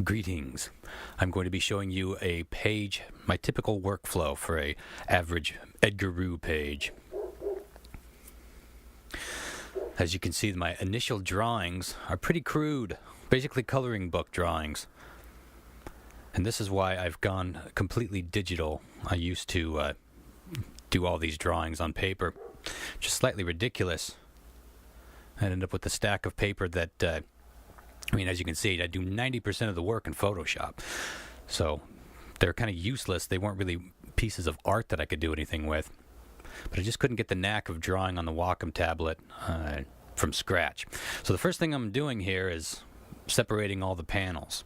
Greetings. I'm going to be showing you a page, my typical workflow for a average Edgar Rue page. As you can see, my initial drawings are pretty crude, basically coloring book drawings. And this is why I've gone completely digital. I used to do all these drawings on paper, just slightly ridiculous. I ended up with a stack of paper that as you can see, I do 90% of the work in Photoshop. So they're kind of useless. They weren't really pieces of art that I could do anything with. But I just couldn't get the knack of drawing on the Wacom tablet from scratch. So the first thing I'm doing here is separating all the panels,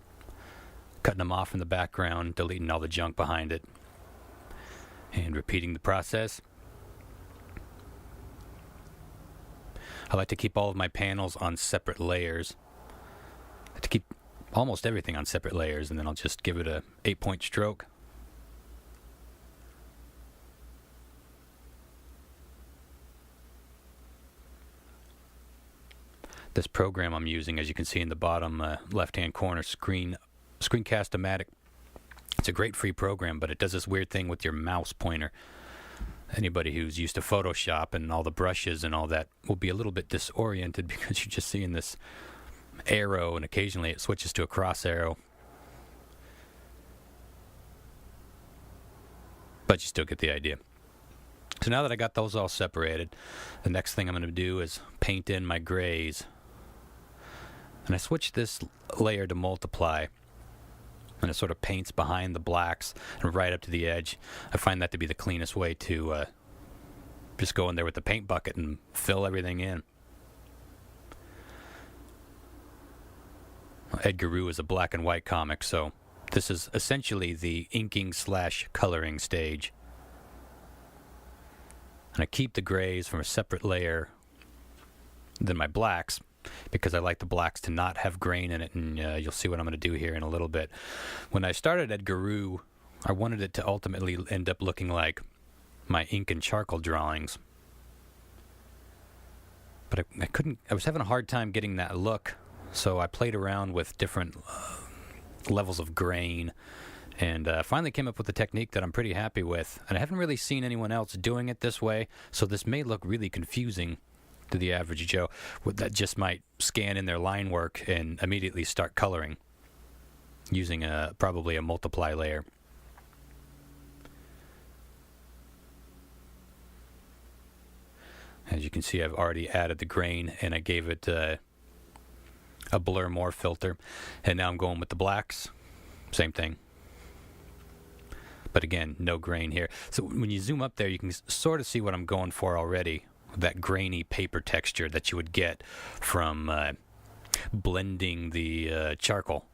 cutting them off in the background, deleting all the junk behind it, and repeating the process. I like to keep all of my panels on separate layers. I like to keep almost everything on separate layers, and then I'll just give it a 8-point stroke. This program I'm using, as you can see in the bottom left-hand corner, Screencast-O-Matic. It's a great free program, but it does this weird thing with your mouse pointer. Anybody who's used to Photoshop and all the brushes and all that will be a little bit disoriented because you're just seeing this arrow, and occasionally it switches to a cross arrow. But you still get the idea. So now that I got those all separated, the next thing I'm going to do is paint in my grays. And I switch this layer to multiply, and it sort of paints behind the blacks and right up to the edge. I find that to be the cleanest way to just go in there with the paint bucket and fill everything in. Edgar Rue is a black and white comic, so this is essentially the inking/coloring stage. And I keep the grays from a separate layer than my blacks, because I like the blacks to not have grain in it, and you'll see what I'm going to do here in a little bit. When I started Edgar Rue, I wanted it to ultimately end up looking like my ink and charcoal drawings. But I was having a hard time getting that look, so I played around with different levels of grain, and finally came up with a technique that I'm pretty happy with. And I haven't really seen anyone else doing it this way, so this may look really confusing to the average Joe that just might scan in their line work and immediately start coloring using probably a multiply layer. As you can see, I've already added the grain, and I gave it a blur more filter, and now I'm going with the blacks. Same thing, but again, no grain here. So when you zoom up there, you can sort of see what I'm going for already. That grainy paper texture that you would get from blending the charcoal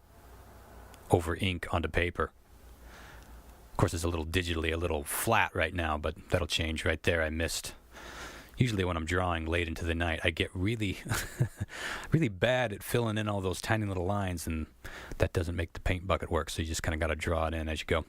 over ink onto paper. Of course, it's digitally a little flat right now, but that'll change right there. I missed. Usually when I'm drawing late into the night, I get really, really bad at filling in all those tiny little lines, and that doesn't make the paint bucket work, so you just kind of got to draw it in as you go.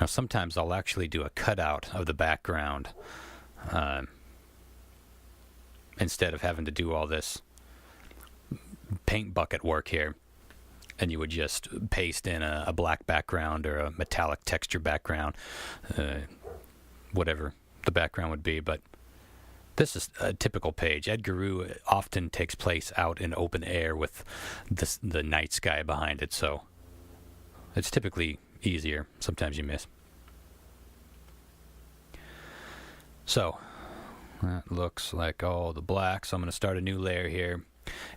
Now, sometimes I'll actually do a cutout of the background instead of having to do all this paint bucket work here. And you would just paste in a black background or a metallic texture background, whatever the background would be. But this is a typical page. Edgar Rue often takes place out in open air with the night sky behind it, so it's typically easier. Sometimes you miss. So that looks like all the black. So I'm going to start a new layer here.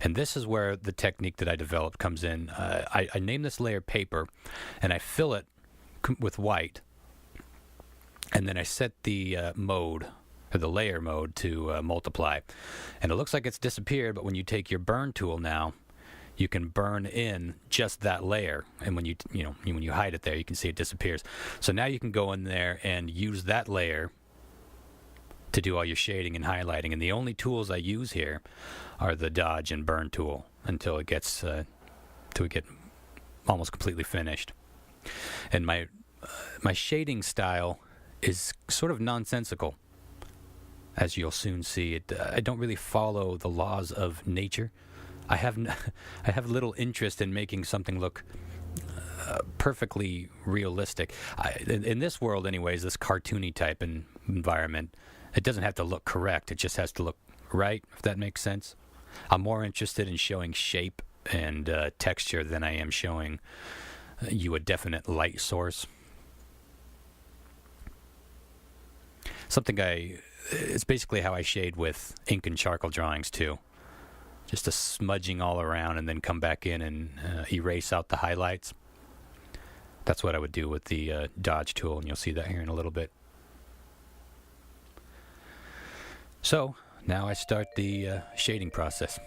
And this is where the technique that I developed comes in. I name this layer paper, and I fill it with white. And then I set the mode, or the layer mode, to multiply. And it looks like it's disappeared, but when you take your burn tool now, you can burn in just that layer, and when when you hide it there, you can see it disappears. So now you can go in there and use that layer to do all your shading and highlighting. And the only tools I use here are the dodge and burn tool until it gets till we get almost completely finished. And my shading style is sort of nonsensical, as you'll soon see. I don't really follow the laws of nature. I have little interest in making something look perfectly realistic. In this world, anyways, this cartoony type environment, it doesn't have to look correct. It just has to look right, if that makes sense. I'm more interested in showing shape and texture than I am showing you a definite light source. It's basically how I shade with ink and charcoal drawings too. Just a smudging all around and then come back in and erase out the highlights. That's what I would do with the dodge tool, and you'll see that here in a little bit. So now I start the shading process.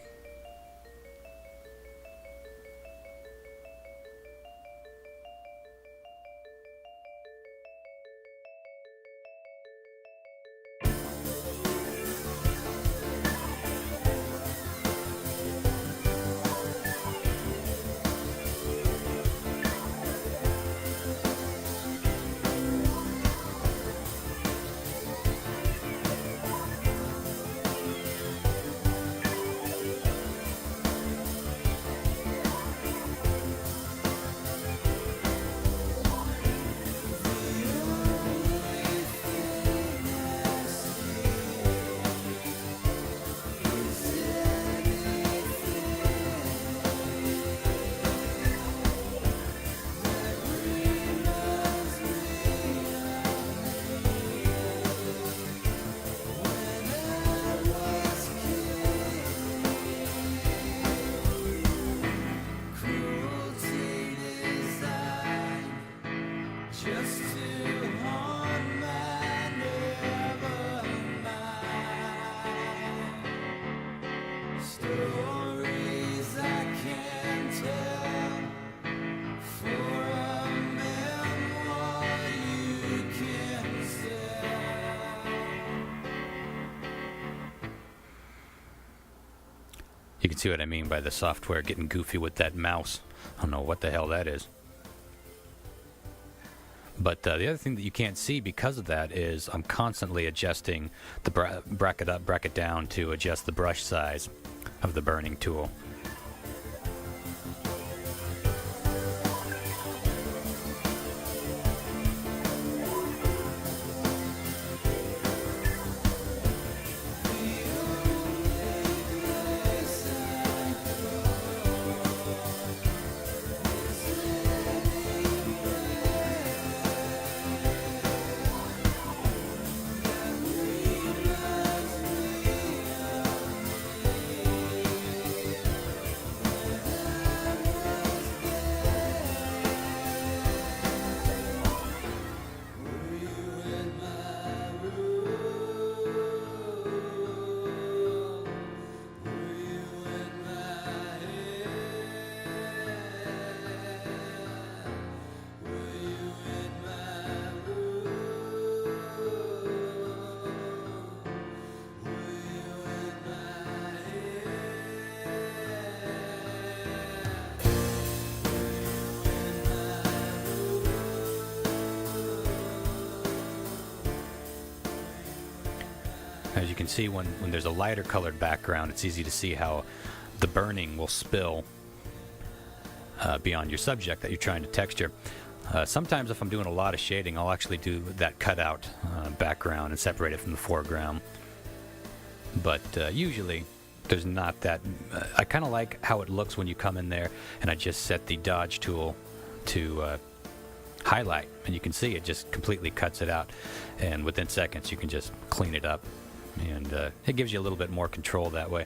You can see what I mean by the software getting goofy with that mouse. I don't know what the hell that is. But the other thing that you can't see because of that is I'm constantly adjusting the bracket up, bracket down to adjust the brush size of the burning tool. As you can see, when there's a lighter colored background, it's easy to see how the burning will spill beyond your subject that you're trying to texture. Sometimes if I'm doing a lot of shading, I'll actually do that cutout background and separate it from the foreground. But usually there's not that. I kind of like how it looks when you come in there and I just set the dodge tool to highlight, and you can see it just completely cuts it out, and within seconds you can just clean it up, and it gives you a little bit more control that way.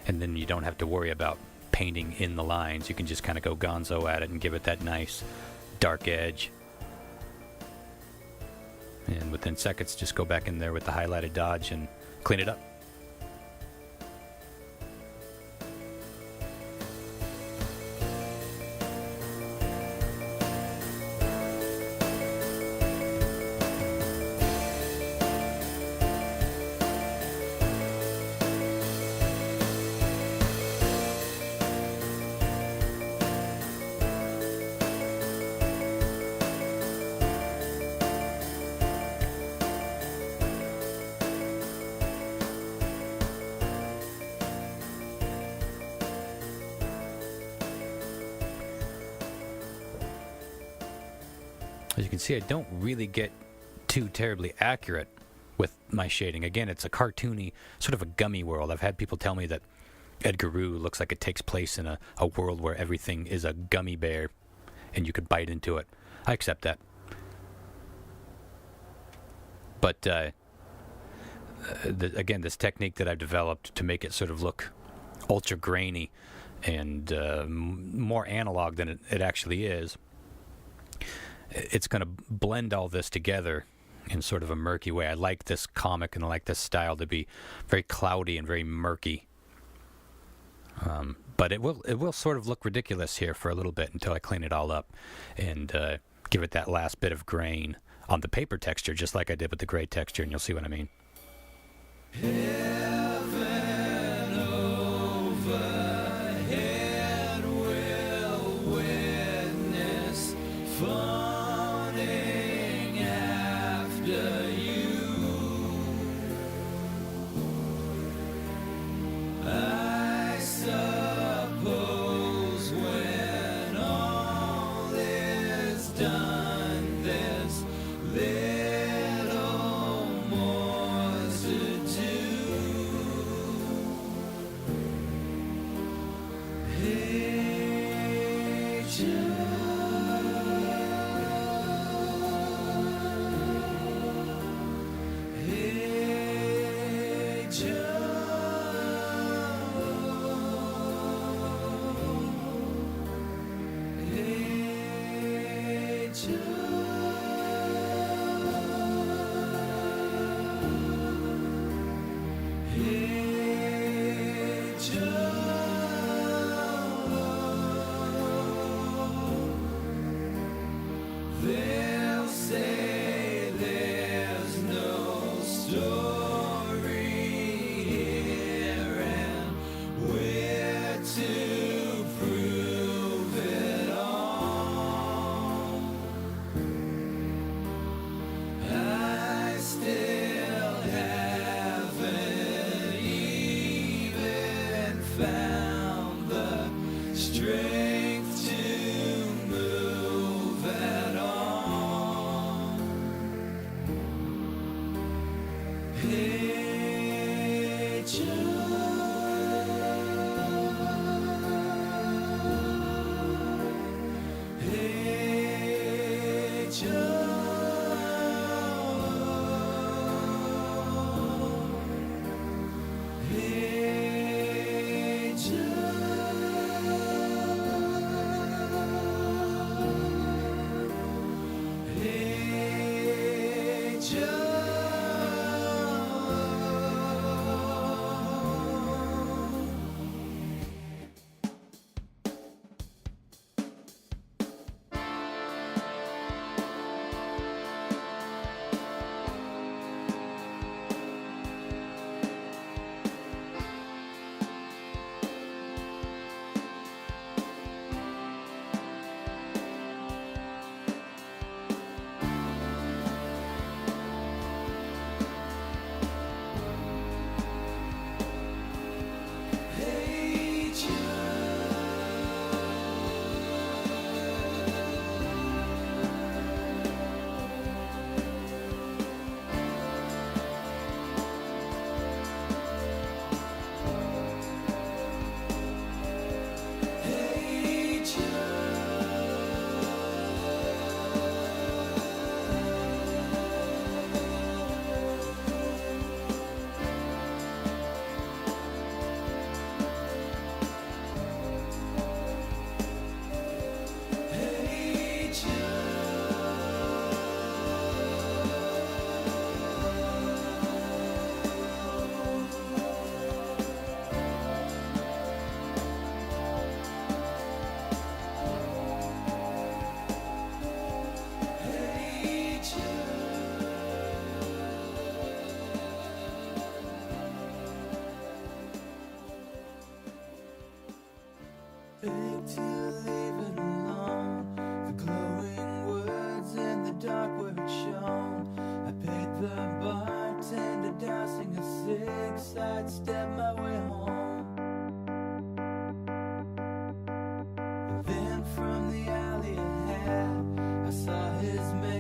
And then you don't have to worry about painting in the lines. You can just kind of go gonzo at it and give it that nice dark edge, and within seconds just go back in there with the highlighted dodge and clean it up. As you can see, I don't really get too terribly accurate with my shading. Again, it's a cartoony, sort of a gummy world. I've had people tell me that Edgar Rue looks like it takes place in a world where everything is a gummy bear and you could bite into it. I accept that. But again, this technique that I've developed to make it sort of look ultra grainy and more analog than it actually is, it's going to blend all this together in sort of a murky way. I like this comic and I like this style to be very cloudy and very murky. But it will sort of look ridiculous here for a little bit until I clean it all up and give it that last bit of grain on the paper texture, just like I did with the gray texture, and you'll see what I mean. Heaven overhead will witness fawning after you. I suppose when all is done, there's little more to do. Hey, they'll say there's no story here, and we're to prove it all. I still haven't even found the strength to move at all. Hey, beg to leave it alone. The glowing words and the dark where it shone. I paid the bartender dousing a cig, sidestep my way home. But then from the alley ahead, I saw his man.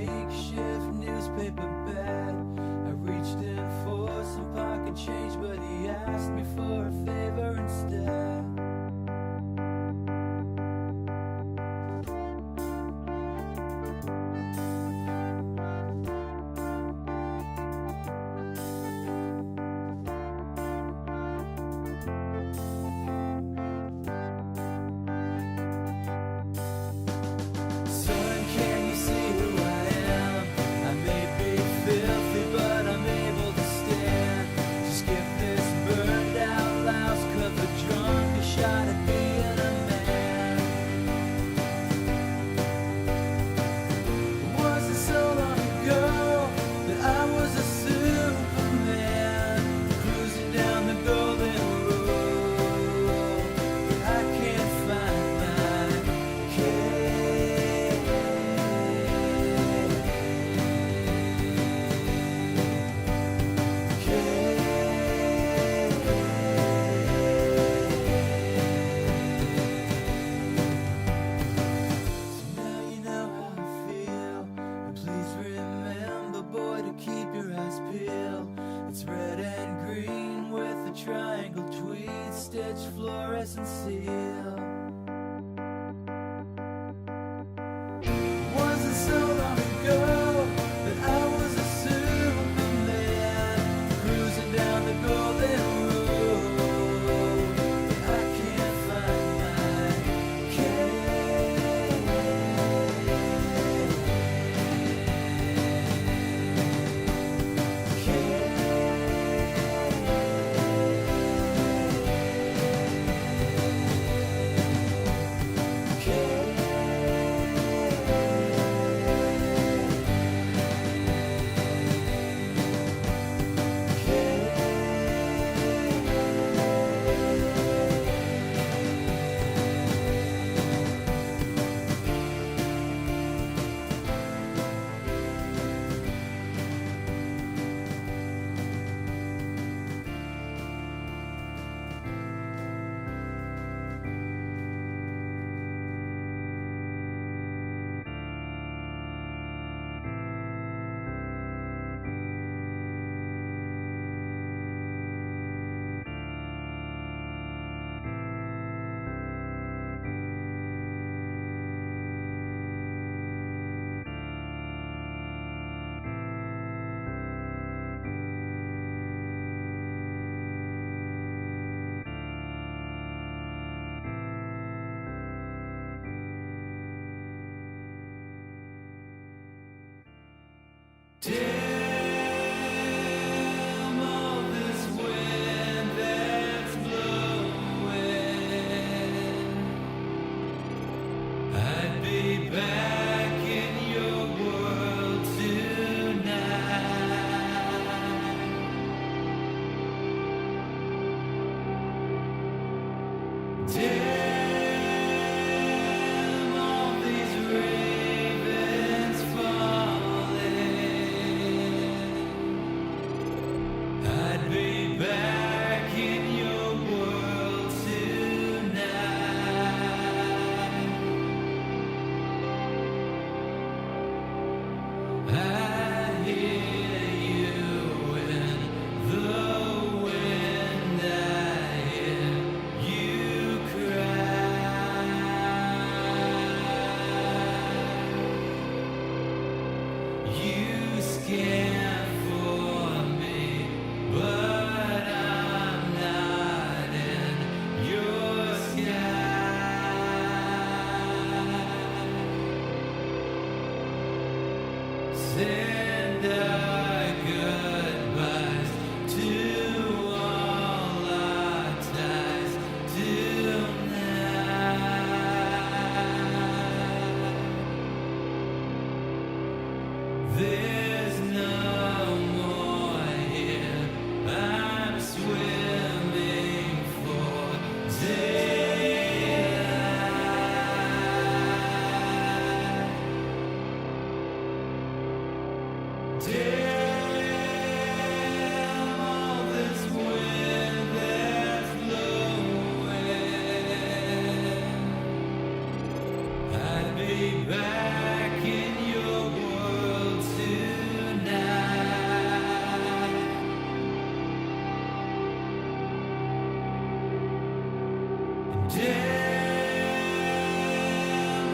fluorescent seal. Wasn't so long ago that I was a superman, cruising down the golden road. I can't find my damn all this wind that's blowing. I'd be back in your world tonight. Damn all these ravens falling. I'd be back in your world tonight. I hear you in the wind. I hear you cry. You scan for me, but I'm not in your sky. Send our goodbyes to all our ties tonight. There's no more here. I'm swimming for daylight. Damn all this wind that's blowing. I'd be back in your world tonight. Damn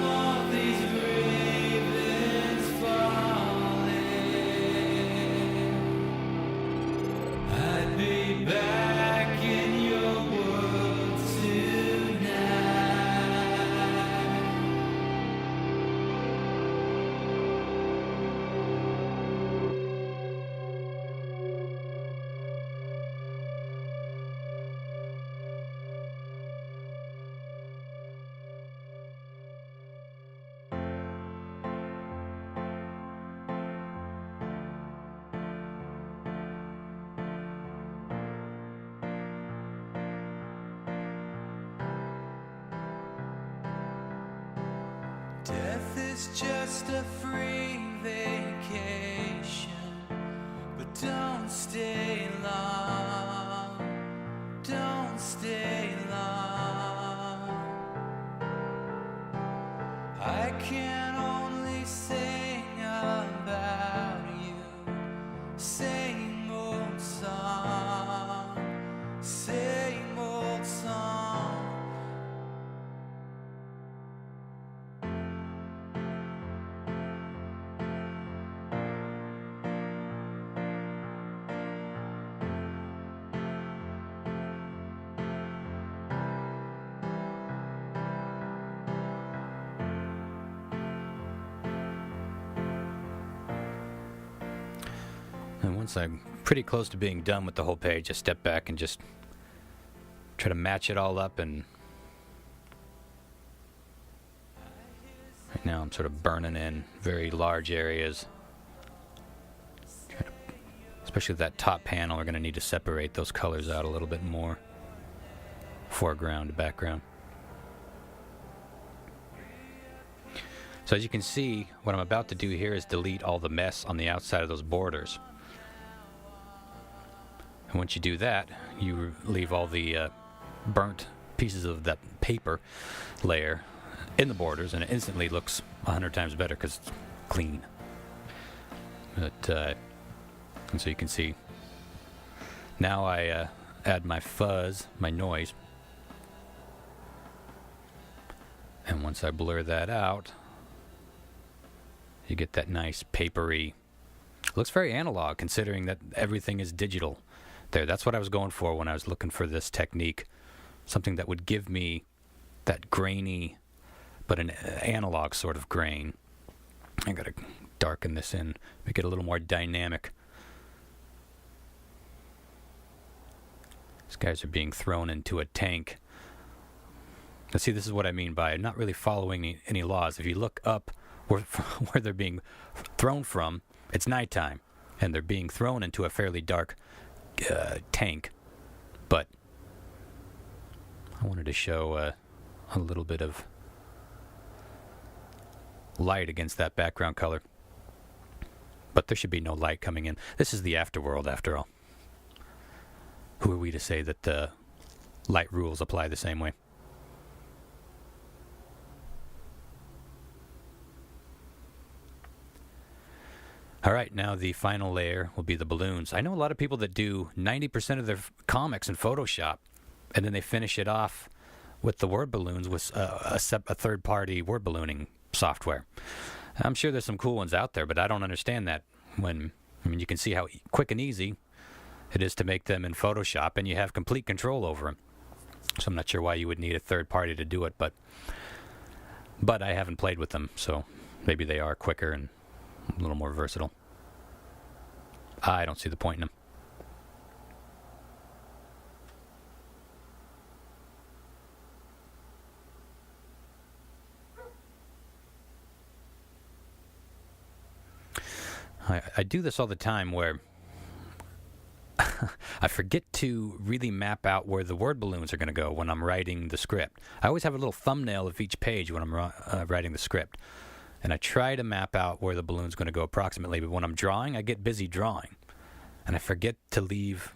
all these ravens falling. I'd be back in your world tonight. Death is just a free vacation, but don't stay long, don't stay long. I can only sing about you, same old song, same old song. And once I'm pretty close to being done with the whole page, I step back and just try to match it all up. And right now I'm sort of burning in very large areas. Especially that top panel, we're going to need to separate those colors out a little bit more. Foreground to background. So as you can see, what I'm about to do here is delete all the mess on the outside of those borders. And once you do that, you leave all the burnt pieces of that paper layer in the borders, and it instantly looks 100 times better because it's clean. But, and so you can see, now I add my fuzz, my noise. And once I blur that out, you get that nice papery, looks very analog considering that everything is digital there. That's what I was going for when I was looking for this technique. Something that would give me that grainy, but an analog sort of grain. I gotta darken this in, make it a little more dynamic. These guys are being thrown into a tank. Now see, this is what I mean by not really following any laws. If you look up where they're being thrown from, it's nighttime, and they're being thrown into a fairly dark tank. But I wanted to show a little bit of light against that background color. But there should be no light coming in. This is the afterworld, after all. Who are we to say that the light rules apply the same way? All right, now the final layer will be the balloons. I know a lot of people that do 90% of their comics in Photoshop, and then they finish it off with the word balloons with a third-party word ballooning software. I'm sure there's some cool ones out there, but I don't understand that. You can see how quick and easy it is to make them in Photoshop, and you have complete control over them. So I'm not sure why you would need a third party to do it, but I haven't played with them, so maybe they are quicker and a little more versatile. I don't see the point in them. I do this all the time where I forget to really map out where the word balloons are going to go when I'm writing the script. I always have a little thumbnail of each page when I'm writing the script. And I try to map out where the balloon's going to go approximately, but when I'm drawing, I get busy drawing. And I forget to leave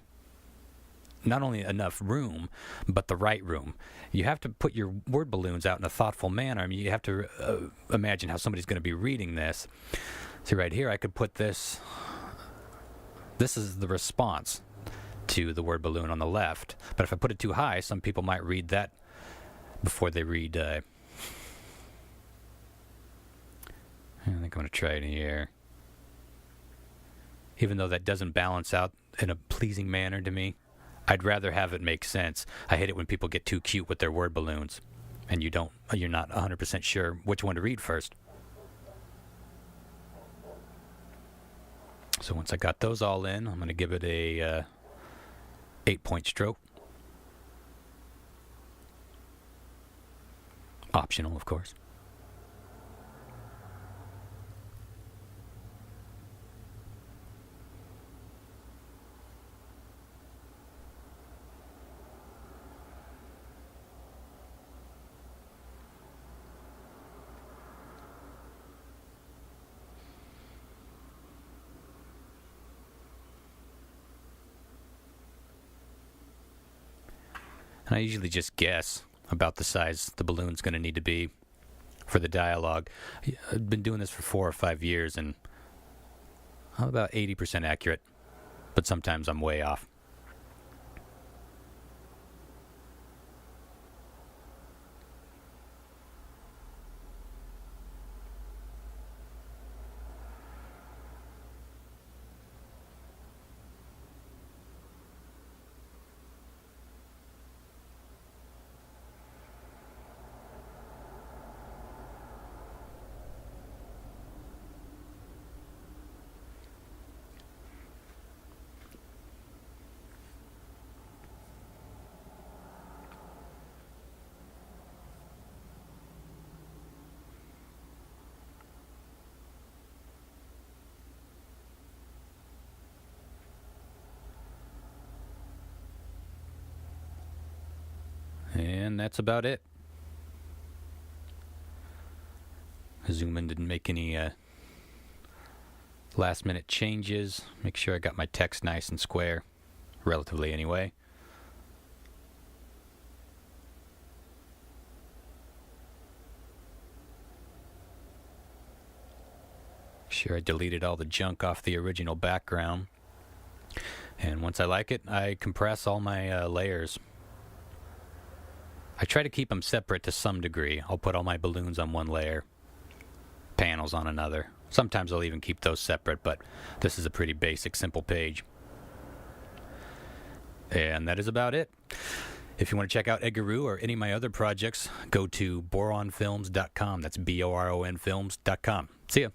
not only enough room, but the right room. You have to put your word balloons out in a thoughtful manner. I mean, you have to imagine how somebody's going to be reading this. See, right here, I could put this. This is the response to the word balloon on the left. But if I put it too high, some people might read that before they read... I think I'm going to try it here. Even though that doesn't balance out in a pleasing manner to me, I'd rather have it make sense. I hate it when people get too cute with their word balloons, and you're not 100% sure which one to read first. So once I got those all in, I'm going to give it a 8-point stroke. Optional, of course. And I usually just guess about the size the balloon's going to need to be for the dialogue. I've been doing this for 4 or 5 years, and I'm about 80% accurate, but sometimes I'm way off. And that's about it. Zoom in, didn't make any last minute changes. Make sure I got my text nice and square, relatively anyway. Sure I deleted all the junk off the original background. And once I like it, I compress all my layers. I try to keep them separate to some degree. I'll put all my balloons on one layer, panels on another. Sometimes I'll even keep those separate, but this is a pretty basic, simple page. And that is about it. If you want to check out Edgar Rue or any of my other projects, go to boronfilms.com. That's BORON films.com. See ya.